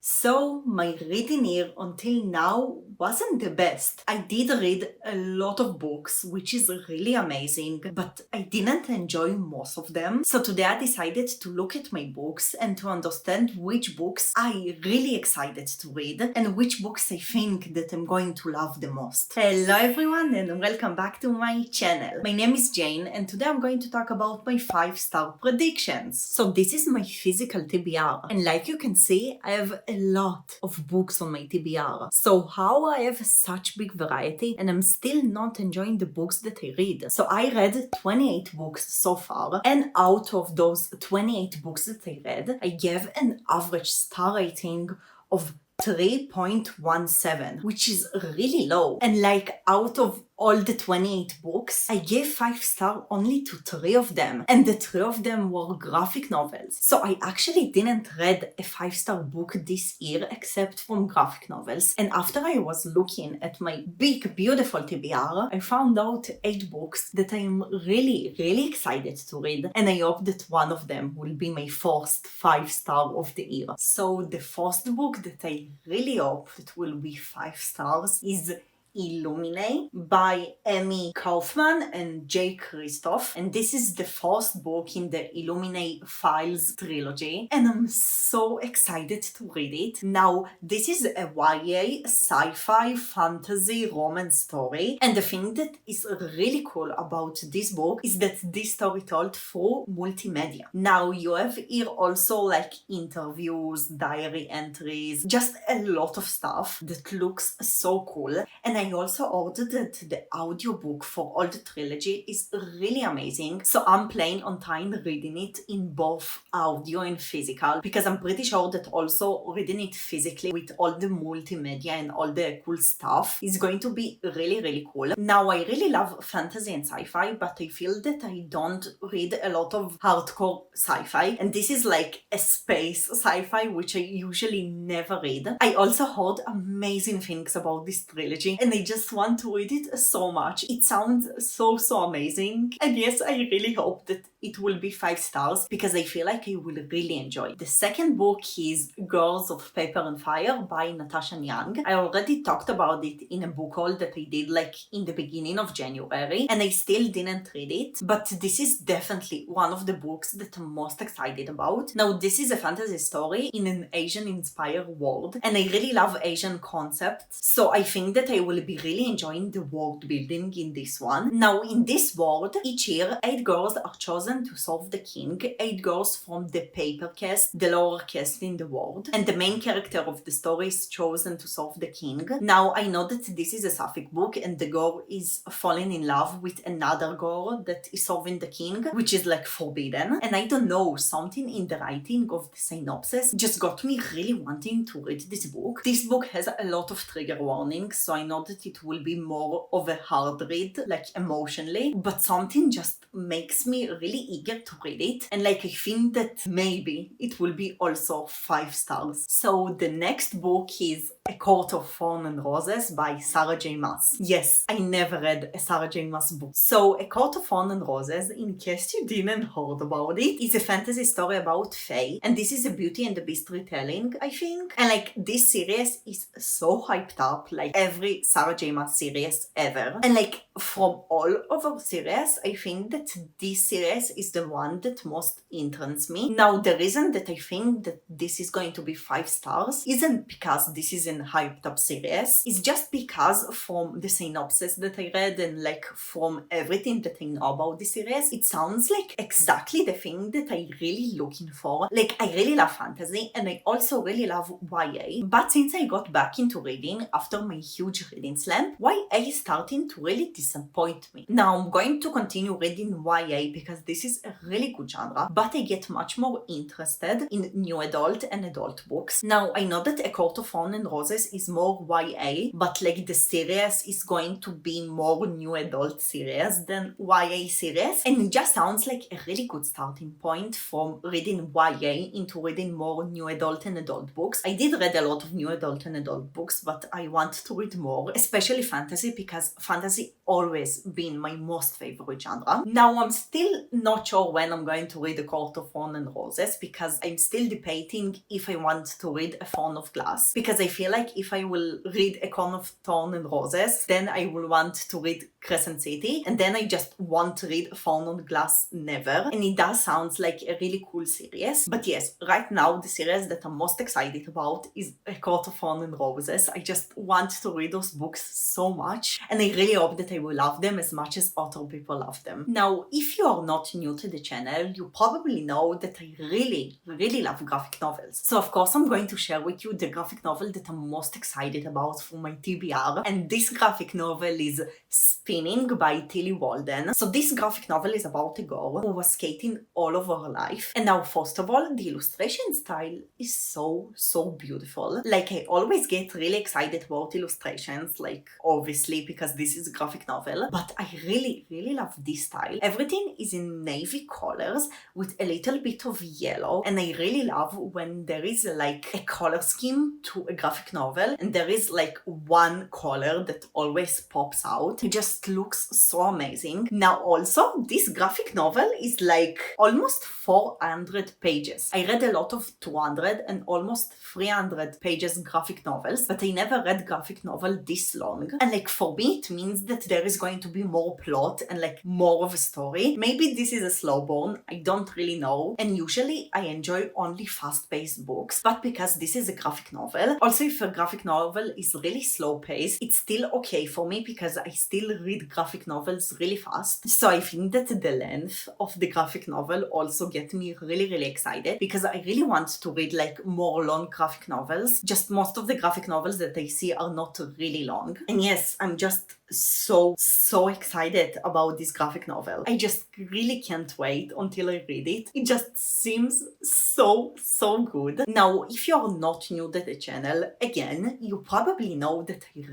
So, my reading year until now wasn't the best. I did read a lot of books, which is really amazing, but I didn't enjoy most of them. So today I decided to look at my books and to understand which books I really excited to read and which books I think that I'm going to love the most. Hello everyone and welcome back to my channel. My name is Jane and today I'm going to talk about my 5-star predictions. So this is my physical TBR, and like you can see, I have a lot of books on my TBR. So how I have such big variety and I'm still not enjoying the books that I read. So I read 28 books so far, and out of those 28 books that I read, I gave an average star rating of 3.17, which is really low. And like out of all the 28 books, I gave 5 stars only to 3 of them, and the 3 of them were graphic novels. So I actually didn't read a 5-star book this year except from graphic novels. And after I was looking at my big beautiful TBR, I found out 8 books that I'm really excited to read, and I hope that one of them will be my first 5-star of the year. So the first book that I really hope that will be 5 stars is Illuminae by Amie, Kaufman and Kristoff, and this is the first book in the Illuminae Files trilogy, and I'm so excited to read it. Now, this is a YA sci-fi fantasy romance story, and the thing that is really cool about this book is that this story told through multimedia. Now, you have here also like interviews, diary entries, just a lot of stuff that looks so cool, and I also ordered the audiobook for all the trilogy. Is really amazing. So I'm planning on time reading it in both audio and physical, because I'm pretty sure that also reading it physically with all the multimedia and all the cool stuff is going to be really cool. Now, I really love fantasy and sci-fi, but I feel that I don't read a lot of hardcore sci-fi, and this is like a space sci-fi, which I usually never read. I also heard amazing things about this trilogy, and I just want to read it so much. It sounds so amazing, and yes, I really hope that it will be 5 stars because I feel like I will really enjoy. The second book is Girls of Paper and Fire by Natasha Ngan. I already talked about it in a book haul that I did like in the beginning of January, and I still didn't read it, but this is definitely one of the books that I'm most excited about. Now, this is a fantasy story in an Asian-inspired world, and I really love Asian concepts, so I think that I will be really enjoying the world building in this one. Now, in this world, each year, 8 girls are chosen to serve the king, 8 girls from the paper caste, the lower caste in the world, and the main character of the story is chosen to serve the king. Now, I know that this is a sapphic book, and the girl is falling in love with another girl that is serving the king, which is like forbidden, and I don't know, something in the writing of the synopsis just got me really wanting to read this book. This book has a lot of trigger warnings, so I know that it will be more of a hard read, like emotionally, but something just makes me really eager to read it, and like I think that maybe it will be also 5 stars. So the next book is A Court of Thorns and Roses by Sarah J. Maas. Yes, I never read a Sarah J. Maas book. So A Court of Thorns and Roses, in case you didn't heard about it, is a fantasy story about fae, and this is a Beauty and the Beast retelling, I think, and like this series is so hyped up, like every Sarah J. Maas series ever, and like from all of our series, I think that this series is the one that most interests me. Now, the reason that I think that this is going to be 5 stars isn't because this is an hyped up series, it's just because from the synopsis that I read and like from everything that I know about the series, it sounds like exactly the thing that I really looking for. Like, I really love fantasy and I also really love YA, but since I got back into reading after my huge reading slump, YA is starting to really disappoint me. Now, I'm going to continue reading YA because this is a really good genre, but I get much more interested in new adult and adult books. Now, I know that A Court of Thorns and Roses is more YA, but like the series is going to be more new adult series than YA series, and it just sounds like a really good starting point from reading YA into reading more new adult and adult books. I did read a lot of new adult and adult books, but I want to read more, especially fantasy, because fantasy always been my most favorite genre. Now, I'm still not sure when I'm going to read A Court of Thorns and Roses, because I'm still debating if I want to read A Throne of Glass, because I feel like if I will read A Court of Thorns and Roses, then I will want to read Crescent City, and then I just want to read A Throne of Glass never. And it does sound like a really cool series. But yes, right now the series that I'm most excited about is A Court of Thorns and Roses. I just want to read those books so much, and I really hope that I will love them as much as other people love them. Now, if you are not new to the channel, you probably know that I really love graphic novels. So of course I'm going to share with you the graphic novel that I'm most excited about for my TBR, and this graphic novel is Spinning by Tillie Walden. So this graphic novel is about a girl who was skating all of her life, and now first of all, the illustration style is so beautiful. Like, I always get really excited about illustrations, like obviously because this is a graphic novel, but I really love this style. Everything is in navy colors with a little bit of yellow, and I really love when there is like a color scheme to a graphic novel and there is like one color that always pops out. It just looks so amazing. Now also, this graphic novel is like almost 400 pages. I read a lot of 200 and almost 300 pages graphic novels, but I never read graphic novel this long. And like, for me it means that there is going to be more plot and like more of a story. Maybe this is a slow burn, I don't really know. And usually I enjoy only fast-paced books, but because this is a graphic novel, also if a graphic novel is really slow paced, it's still okay for me because I still read graphic novels really fast. So I think that the length of the graphic novel also gets me really excited, because I really want to read like more long graphic novels. Just most of the graphic novels that I see are not really long. And yes, I'm just so excited about this graphic novel. I just really can't wait until I read it. It just seems so good. Now, if you're not new to the channel, again, you probably know that I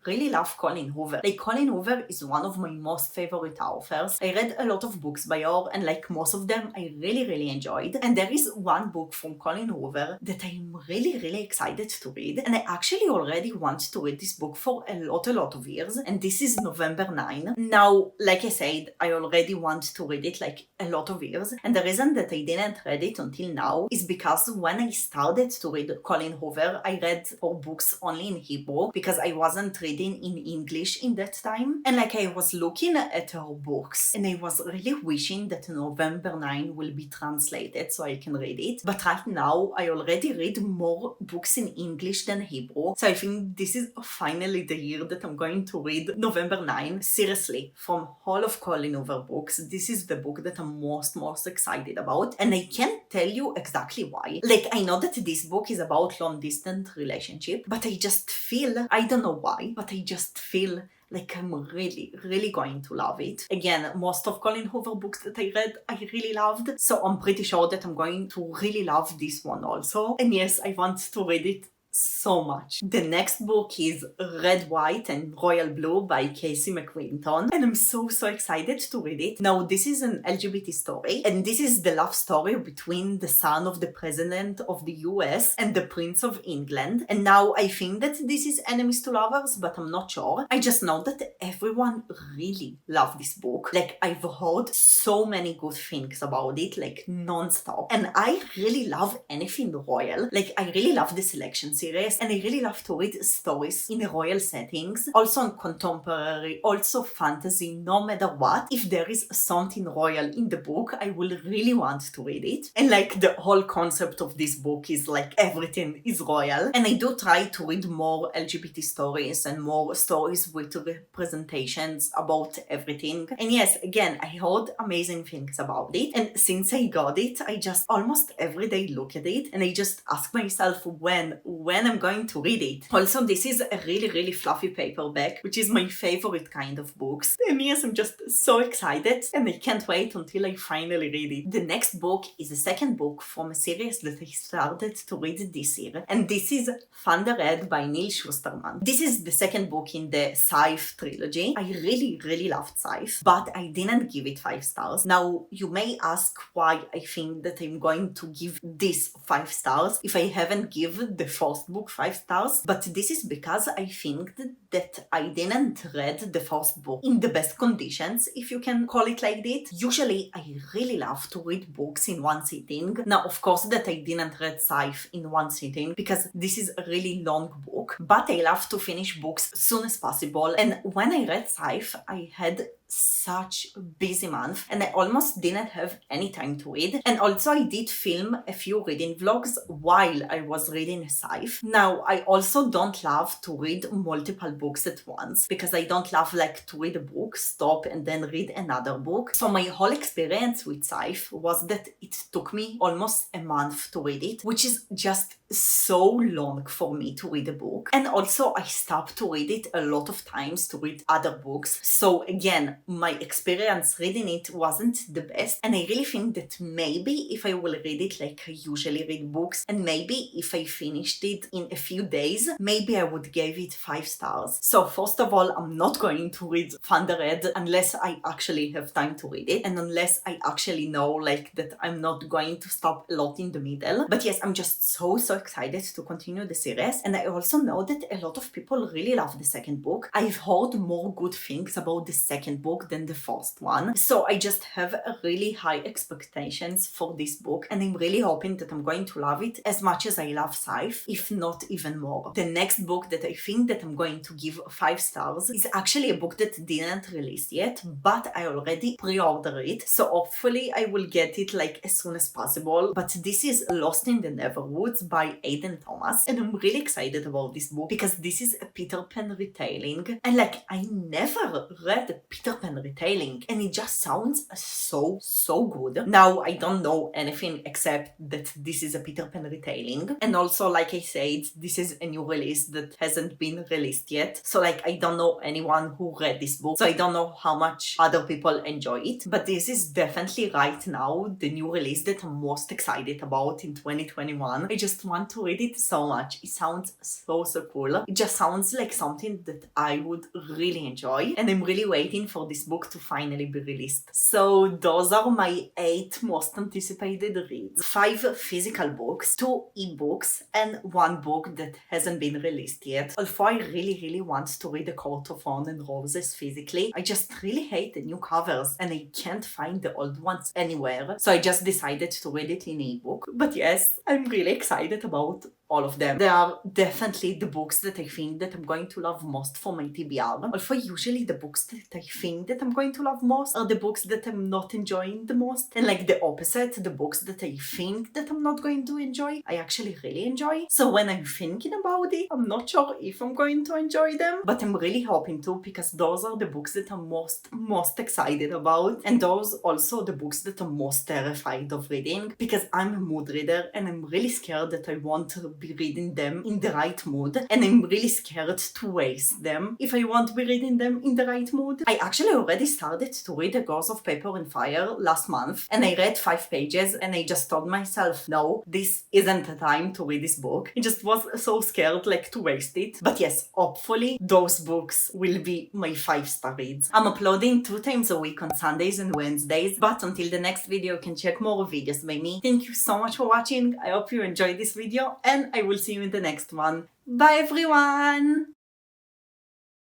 really love Colleen Hoover. Like, Colleen Hoover is one of my most favorite authors. I read a lot of books by her, and like most of them I really enjoyed. And there is one book from Colleen Hoover that I'm really excited to read, and I actually already want to read this book for a lot of years, and this is November 9. Now, like I said, I already want to read it like a lot of years, and the reason that I didn't read it until now is because when I started to read Colleen Hoover, I read her books only in Hebrew because I wasn't reading in English in that time. And like, I was looking at her books and I was really wishing that November 9 will be translated so I can read it. But right now, I already read more books in English than Hebrew. So I think this is finally the year that I'm going to read November 9. Seriously, from all of Colleen Hoover books, this is the book that I'm most excited about. And I can't tell you exactly why. Like, I know that this book is about long-distance relationship, but I just feel, I don't know why, but I just feel like I'm really going to love it. Again, most of Colleen Hoover books that I read, I really loved. So I'm pretty sure that I'm going to really love this one also. And yes, I want to read it so much. The next book is Red, White and Royal Blue by Casey McQuiston, and I'm so excited to read it. Now, this is an LGBT story, and this is the love story between the son of the president of the US and the Prince of England. And now I think that this is enemies to lovers, but I'm not sure. I just know that everyone really loved this book. Like, I've heard so many good things about it, like non-stop. And I really love anything royal. Like, I really love the selection series, and I really love to read stories in royal settings, also in contemporary, also fantasy, no matter what. If there is something royal in the book, I will really want to read it. And like, the whole concept of this book is like everything is royal. And I do try to read more LGBT stories and more stories with representations about everything. And yes, again, I heard amazing things about it. And since I got it, I just almost every day look at it and I just ask myself when I'm going to read it. Also, this is a really fluffy paperback, which is my favorite kind of books. And yes, I'm just so excited and I can't wait until I finally read it. The next book is the second book from a series that I started to read this year, and this is Thunderhead by Neal Shusterman. This is the second book in the Scythe trilogy. I really loved Scythe, but I didn't give it 5 stars. Now, you may ask why I think that I'm going to give this 5 stars if I haven't given the first first book 5 stars, but this is because I think that I didn't read the first book in the best conditions, if you can call it like that. Usually, I really love to read books in one sitting. Now, of course, that I didn't read Scythe in one sitting because this is a really long book, but I love to finish books as soon as possible. And when I read Scythe, I had such a busy month and I almost didn't have any time to read. And also I did film a few reading vlogs while I was reading Scythe. Now, I also don't love to read multiple books at once because I don't love like to read a book, stop and then read another book. So my whole experience with Scythe was that it took me almost a month to read it, which is just so long for me to read a book. And also I stopped to read it a lot of times to read other books. So again, my experience reading it wasn't the best, and I really think that maybe if I will read it like I usually read books, and maybe if I finished it in a few days, maybe I would give it 5 stars. So first of all, I'm not going to read Thunderhead unless I actually have time to read it, and unless I actually know like that I'm not going to stop a lot in the middle. But yes, I'm just so excited to continue the series, and I also know that a lot of people really love the second book. I've heard more good things about the second book than the first one, so I just have a really high expectations for this book, and I'm really hoping that I'm going to love it as much as I love Scythe, if not even more. The next book that I think that I'm going to give 5 stars is actually a book that didn't release yet, but I already pre-ordered it, so hopefully I will get it like as soon as possible. But this is Lost in the Neverwoods by Aiden Thomas, and I'm really excited about this book because this is a Peter Pan retelling, and like I never read a Peter Pan retelling, and it just sounds so good. Now, I don't know anything except that this is a Peter Pan retelling, and also like I said, this is a new release that hasn't been released yet, so like I don't know anyone who read this book, so I don't know how much other people enjoy it, but this is definitely right now the new release that I'm most excited about in 2021. I just want to read it so much. It sounds so cool. It just sounds like something that I would really enjoy, and I'm really waiting for this book to finally be released. So those are my 8 most anticipated reads. 5 physical books, 2 ebooks, and 1 book that hasn't been released yet. Although I really want to read The Court of Thorns and Roses physically, I just really hate the new covers and I can't find the old ones anywhere. So I just decided to read it in ebook. But yes, I'm really excited about all of them. They are definitely the books that I think that I'm going to love most for my TBR. Also, usually the books that I think that I'm going to love most are the books that I'm not enjoying the most. And like the opposite, the books that I think that I'm not going to enjoy, I actually really enjoy. So when I'm thinking about it, I'm not sure if I'm going to enjoy them, but I'm really hoping to, because those are the books that I'm most excited about. And those also the books that I'm most terrified of reading, because I'm a mood reader and I'm really scared that I won't be reading them in the right mood, and I'm really scared to waste them if I won't be reading them in the right mood. I actually already started to read The Ghost of Paper and Fire last month, and I read 5 pages and I just told myself, no, this isn't the time to read this book. I just was so scared like to waste it. But yes, hopefully those books will be my 5-star reads. I'm uploading 2 times a week on Sundays and Wednesdays, but until the next video you can check more videos by me. Thank you so much for watching. I hope you enjoyed this video, and I will see you in the next one. Bye everyone!